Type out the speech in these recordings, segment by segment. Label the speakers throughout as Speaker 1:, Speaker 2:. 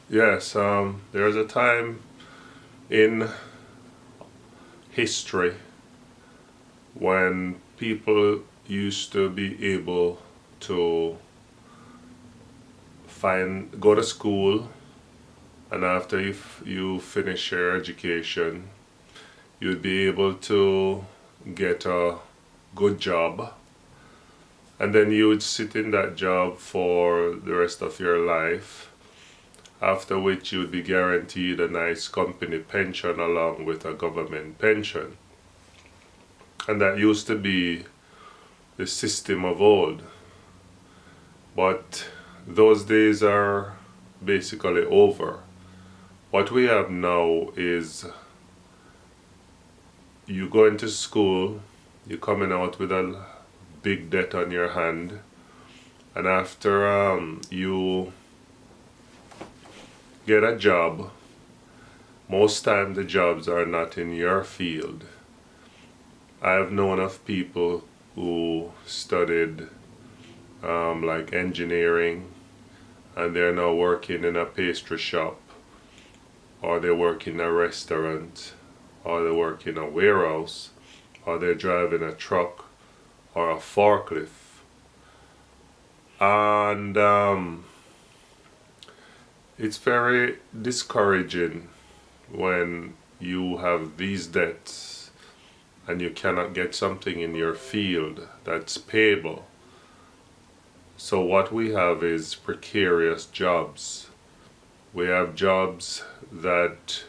Speaker 1: Yes, there's a time in history when people used to be able to go to school, and after you finish your education, you'd be able to get a good job, and then you would sit in that job for the rest of your life, after which you would be guaranteed a nice company pension along with a government pension. And that used to be the system of old. But those days are basically over. What we have now is you go into school, you're coming out with a big debt on your hand, and after you get a job, most time the jobs are not in your field. I have known of people who studied like engineering, and they're now working in a pastry shop, or they work in a restaurant, or they work in a warehouse, or they're driving a truck or a forklift. And it's very discouraging when you have these debts and you cannot get something in your field that's payable. So what we have is precarious jobs. We have jobs that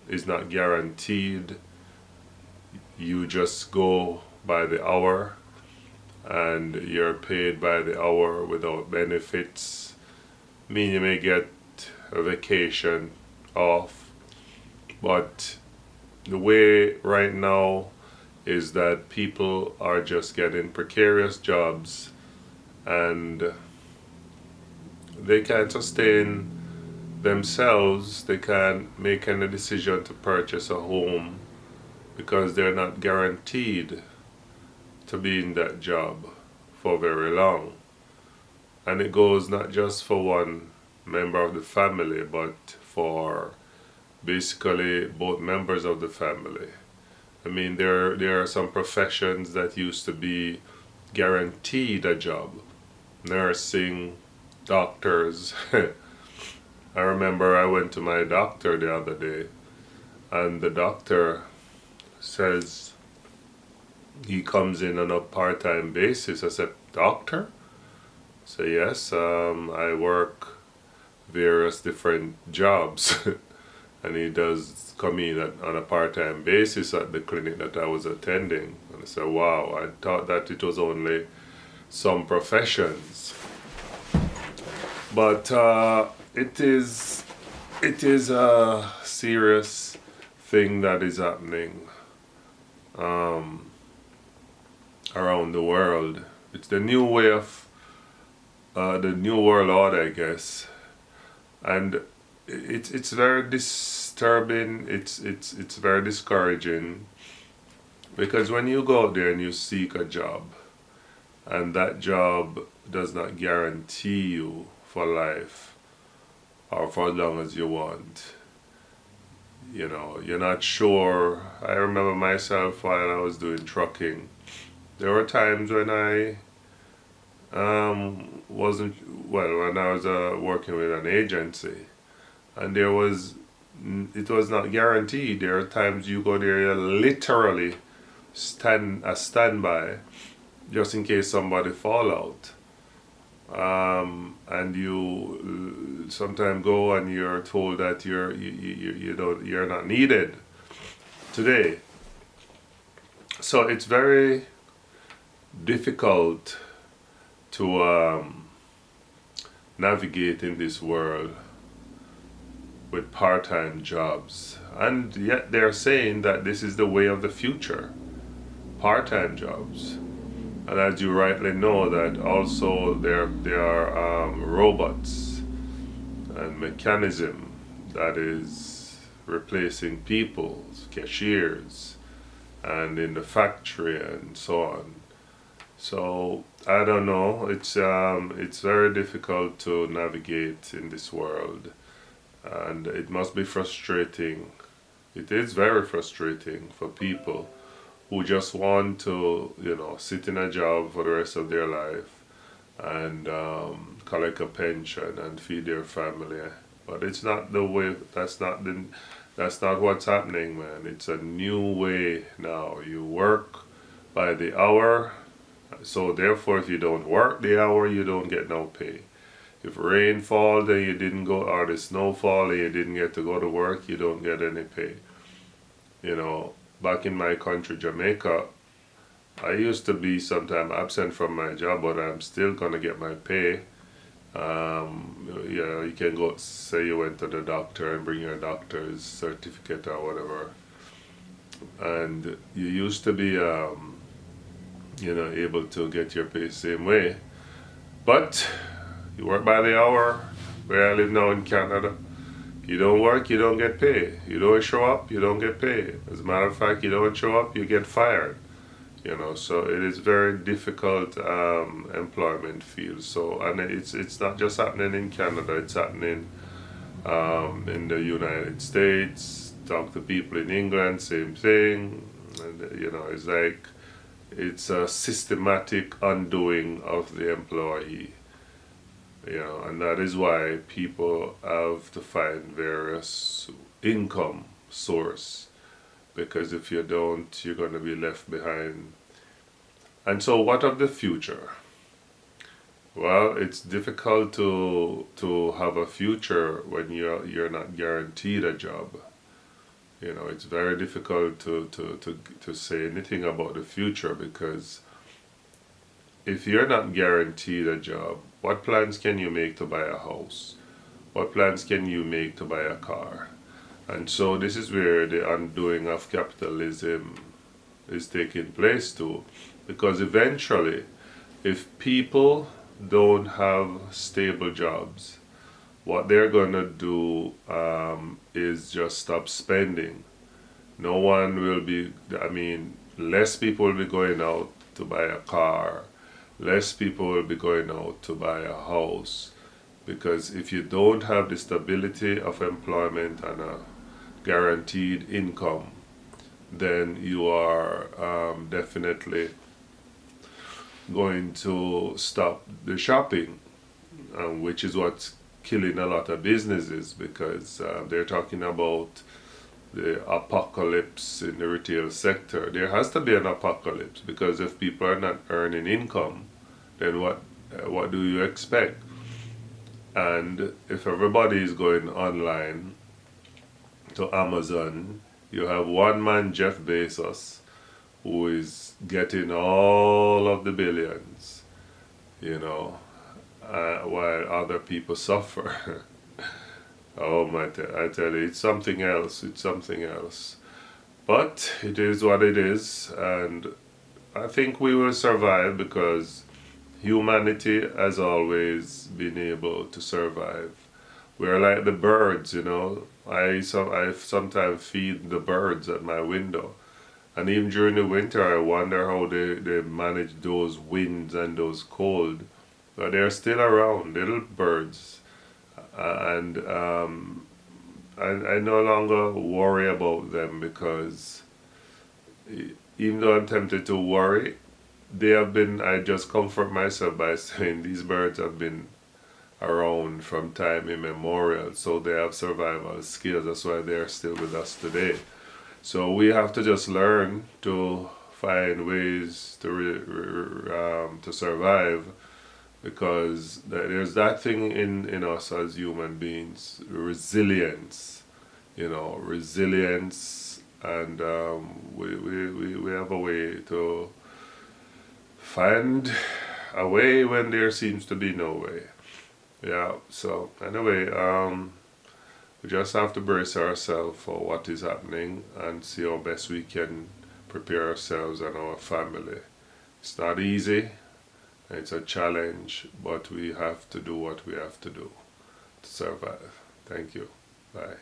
Speaker 1: is not guaranteed. You just go by the hour and you're paid by the hour without benefits. I mean, you may get a vacation off, but the way right now is that people are just getting precarious jobs and they can't sustain themselves. They can't make any decision to purchase a home because they're not guaranteed to be in that job for very long. And it goes not just for one member of the family, but for basically both members of the family. I mean, there are some professions that used to be guaranteed a job. Nursing, doctors. I remember I went to my doctor the other day, and the doctor says he comes in on a part-time basis. I said, "Doctor?" So yes, I work various different jobs, and he does come in on a part-time basis at the clinic that I was attending. And I said, "Wow, I thought that it was only some professions." But it is a serious thing that is happening around the world. It's the new way of the new world order, I guess, and it's very disturbing. It's very discouraging because when you go out there and you seek a job, and that job does not guarantee you for life or for as long as you want. You know, you're not sure. I remember myself while I was doing trucking. There were times when I wasn't, well, when I was working with an agency, and it was not guaranteed. There are times you go there, you literally standby just in case somebody fall out. And you sometimes go and you're told that you're not needed today. So it's very difficult to navigate in this world with part-time jobs, and yet they're saying that this is the way of the future, part-time jobs. And as you rightly know, that also there are robots and mechanism that is replacing people, cashiers, and in the factory and so on. So I don't know. It's very difficult to navigate in this world, And it must be frustrating. It is very frustrating for people who just want to, sit in a job for the rest of their life and collect a pension and feed their family. But it's not the way. That's not what's happening, man. It's a new way now. You work by the hour, so therefore, if you don't work the hour, you don't get no pay. If rain fall, then you didn't go, or the snow fall and you didn't get to go to work, you don't get any pay. Back in my country, Jamaica, I used to be sometimes absent from my job, but I'm still gonna get my pay. You can go, say you went to the doctor and bring your doctor's certificate or whatever. And you used to be, able to get your pay same way. But you work by the hour. Where I live now in Canada, you don't work, you don't get paid. You don't show up, you don't get paid. As a matter of fact, you don't show up, you get fired. So it is very difficult employment field. So, and it's not just happening in Canada, it's happening in the United States. Talk to people in England, same thing. And it's like it's a systematic undoing of the employee. And that is why people have to find various income source, because if you don't, you're going to be left behind. And so what of the future? Well, it's difficult to have a future when you're not guaranteed a job. It's very difficult to say anything about the future, because if you're not guaranteed a job, what plans can you make to buy a house? What plans can you make to buy a car? And so this is where the undoing of capitalism is taking place too. Because eventually, if people don't have stable jobs, what they're going to do is just stop spending. No one will be, less people will be going out to buy a car. Less people will be going out to buy a house, because if you don't have the stability of employment and a guaranteed income, then you are definitely going to stop the shopping, which is what's killing a lot of businesses, because they're talking about the apocalypse in the retail sector. There has to be an apocalypse, because if people are not earning income, then what do you expect? And if everybody is going online to Amazon, you have one man, Jeff Bezos, who is getting all of the billions, while other people suffer. I tell you, it's something else. It's something else. But it is what it is, and I think we will survive, because humanity has always been able to survive. We're like the birds, I sometimes feed the birds at my window. And even during the winter, I wonder how they manage those winds and those cold. But they're still around, little birds. And I no longer worry about them, because even though I'm tempted to worry, I just comfort myself by saying these birds have been around from time immemorial, so they have survival skills. That's why they're still with us today. So we have to just learn to find ways to survive, because there's that thing in us as human beings, resilience, resilience, and we have a way to find a way when there seems to be no way. Yeah, so anyway, we just have to brace ourselves for what is happening and see how best we can prepare ourselves and our family. It's not easy, it's a challenge, but we have to do what we have to do to survive. Thank you. Bye.